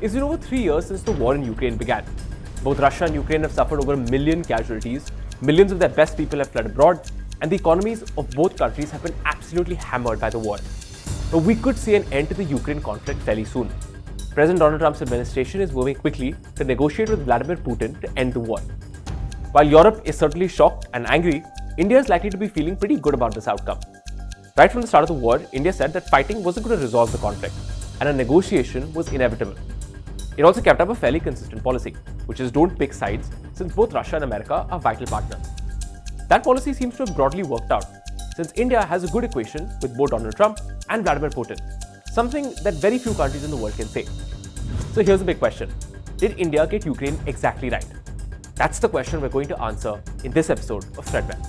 It's been over 3 years since the war in Ukraine began. Both Russia and Ukraine have suffered over 1 million casualties, millions of their best people have fled abroad, and the economies of both countries have been absolutely hammered by the war. But we could see an end to the Ukraine conflict fairly soon. President Donald Trump's administration is moving quickly to negotiate with Vladimir Putin to end the war. While Europe is certainly shocked and angry, India is likely to be feeling pretty good about this outcome. Right from the start of the war, India said that fighting wasn't going to resolve the conflict, and a negotiation was inevitable. It also kept up a fairly consistent policy, which is don't pick sides, since both Russia and America are vital partners. That policy seems to have broadly worked out, since India has a good equation with both Donald Trump and Vladimir Putin, something that very few countries in the world can say. So here's the big question. Did India get Ukraine exactly right? That's the question we're going to answer in this episode of Threadbare.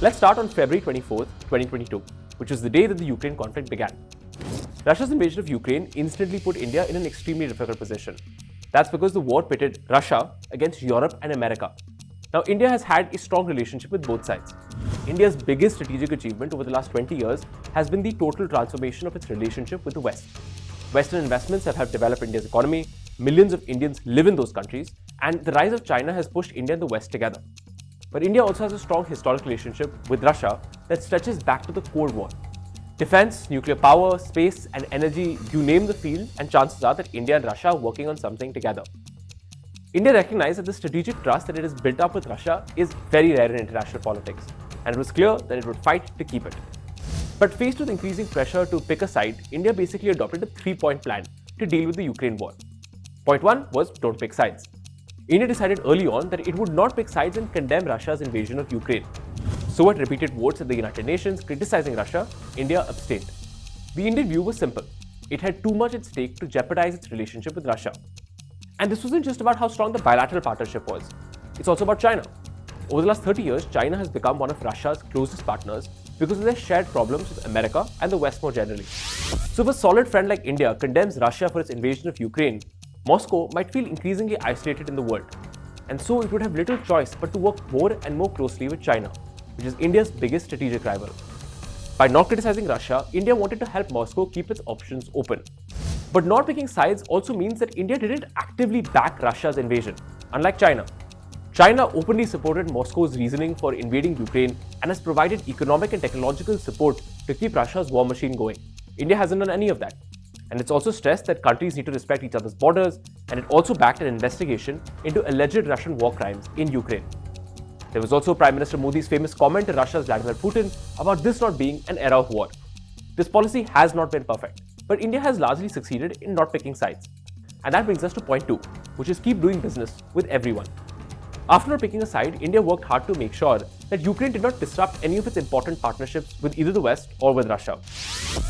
Let's start on February 24th, 2022, which was the day that the Ukraine conflict began. Russia's invasion of Ukraine instantly put India in an extremely difficult position. That's because the war pitted Russia against Europe and America. Now, India has had a strong relationship with both sides. India's biggest strategic achievement over the last 20 years has been the total transformation of its relationship with the West. Western investments have helped develop India's economy, millions of Indians live in those countries, and the rise of China has pushed India and the West together. But India also has a strong historic relationship with Russia that stretches back to the Cold War. Defense, nuclear power, space, and energy, you name the field, and chances are that India and Russia are working on something together. India recognized that the strategic trust that it has built up with Russia is very rare in international politics, and it was clear that it would fight to keep it. But faced with increasing pressure to pick a side, India basically adopted a 3-point plan to deal with the Ukraine war. Point 1 was don't pick sides. India decided early on that it would not pick sides and condemn Russia's invasion of Ukraine. So at repeated votes at the United Nations criticizing Russia, India abstained. The Indian view was simple. It had too much at stake to jeopardize its relationship with Russia. And this wasn't just about how strong the bilateral partnership was. It's also about China. Over the last 30 years, China has become one of Russia's closest partners because of their shared problems with America and the West more generally. So if a solid friend like India condemns Russia for its invasion of Ukraine, Moscow might feel increasingly isolated in the world. And so it would have little choice but to work more and more closely with China, which is India's biggest strategic rival. By not criticizing Russia, India wanted to help Moscow keep its options open. But not picking sides also means that India didn't actively back Russia's invasion, unlike China. China openly supported Moscow's reasoning for invading Ukraine and has provided economic and technological support to keep Russia's war machine going. India hasn't done any of that. And it's also stressed that countries need to respect each other's borders, and it also backed an investigation into alleged Russian war crimes in Ukraine. There was also Prime Minister Modi's famous comment to Russia's Vladimir Putin about this not being an era of war. This policy has not been perfect, but India has largely succeeded in not picking sides. And that brings us to point 2, which is keep doing business with everyone. After not picking a side, India worked hard to make sure that Ukraine did not disrupt any of its important partnerships with either the West or with Russia.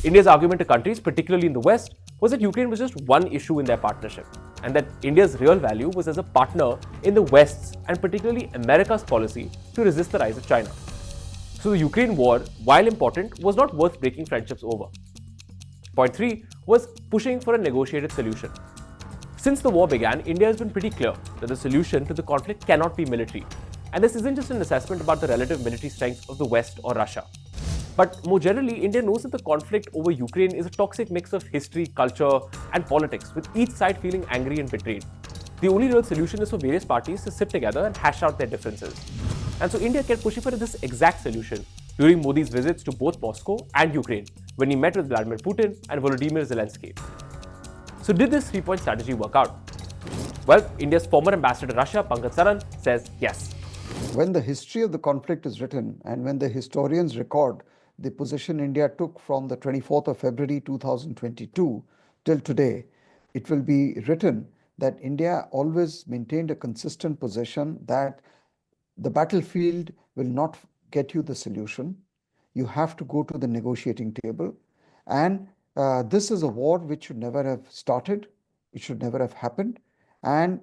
India's argument to countries, particularly in the West, was that Ukraine was just one issue in their partnership, and that India's real value was as a partner in the West's and particularly America's policy to resist the rise of China. So the Ukraine war, while important, was not worth breaking friendships over. Point 3 was pushing for a negotiated solution. Since the war began, India has been pretty clear that the solution to the conflict cannot be military. And this isn't just an assessment about the relative military strength of the West or Russia. But more generally, India knows that the conflict over Ukraine is a toxic mix of history, culture, and politics, with each side feeling angry and betrayed. The only real solution is for various parties to sit together and hash out their differences. And so India kept pushing for this exact solution during Modi's visits to both Moscow and Ukraine, when he met with Vladimir Putin and Volodymyr Zelensky. So did this 3-point strategy work out? Well, India's former ambassador to Russia, Pankaj Saran, says yes. When the history of the conflict is written and when the historians record the position India took from the 24th of February 2022 till today, it will be written that India always maintained a consistent position that the battlefield will not get you the solution. You have to go to the negotiating table. And this is a war which should never have started. It should never have happened. And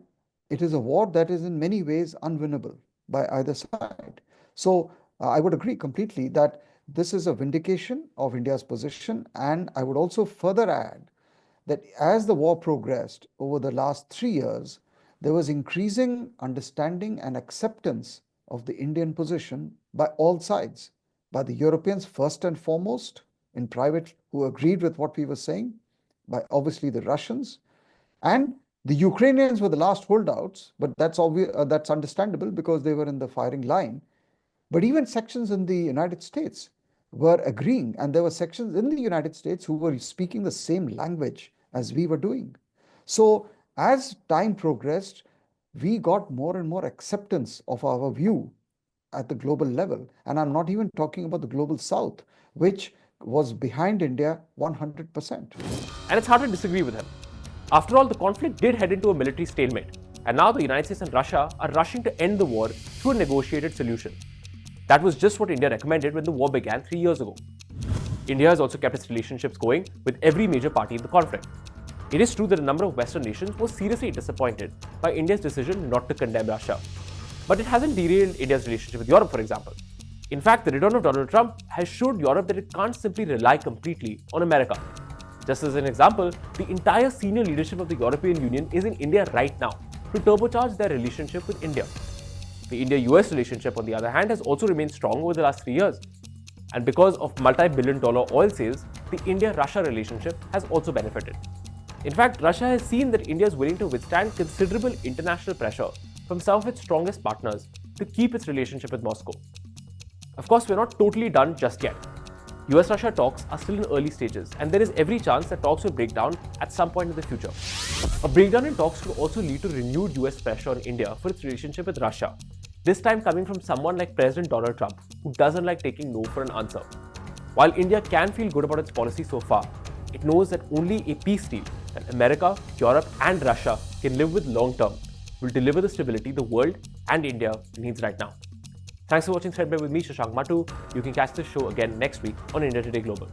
it is a war that is in many ways unwinnable by either side. So I would agree completely that this is a vindication of India's position. And I would also further add that as the war progressed over the last 3 years, there was increasing understanding and acceptance of the Indian position by all sides. by the Europeans first and foremost, in private, who agreed with what we were saying, by obviously the Russians, and the Ukrainians were the last holdouts, but that's understandable because they were in the firing line. But even sections in the United States were agreeing, and there were sections in the United States who were speaking the same language as we were doing. So as time progressed, we got more and more acceptance of our view at the global level. And I'm not even talking about the global south, which was behind India 100%. And it's hard to disagree with him. After all, the conflict did head into a military stalemate, and now the United States and Russia are rushing to end the war through a negotiated solution. That was just what India recommended when the war began 3 years ago. India has also kept its relationships going with every major party in the conflict. It is true that a number of Western nations were seriously disappointed by India's decision not to condemn Russia. But it hasn't derailed India's relationship with Europe, for example. In fact, the return of Donald Trump has showed Europe that it can't simply rely completely on America. Just as an example, the entire senior leadership of the European Union is in India right now to turbocharge their relationship with India. The India-US relationship, on the other hand, has also remained strong over the last 3 years. And because of multi-billion-dollar oil sales, the India-Russia relationship has also benefited. In fact, Russia has seen that India is willing to withstand considerable international pressure from some of its strongest partners to keep its relationship with Moscow. Of course, we're not totally done just yet. US-Russia talks are still in early stages, and there is every chance that talks will break down at some point in the future. A breakdown in talks could also lead to renewed US pressure on India for its relationship with Russia, this time coming from someone like President Donald Trump, who doesn't like taking no for an answer. While India can feel good about its policy so far, it knows that only a peace deal that America, Europe, and Russia can live with long term will deliver the stability the world and India needs right now. Thanks for watching Threadbare with me, Shashank Matu. You can catch this show again next week on India Today Global.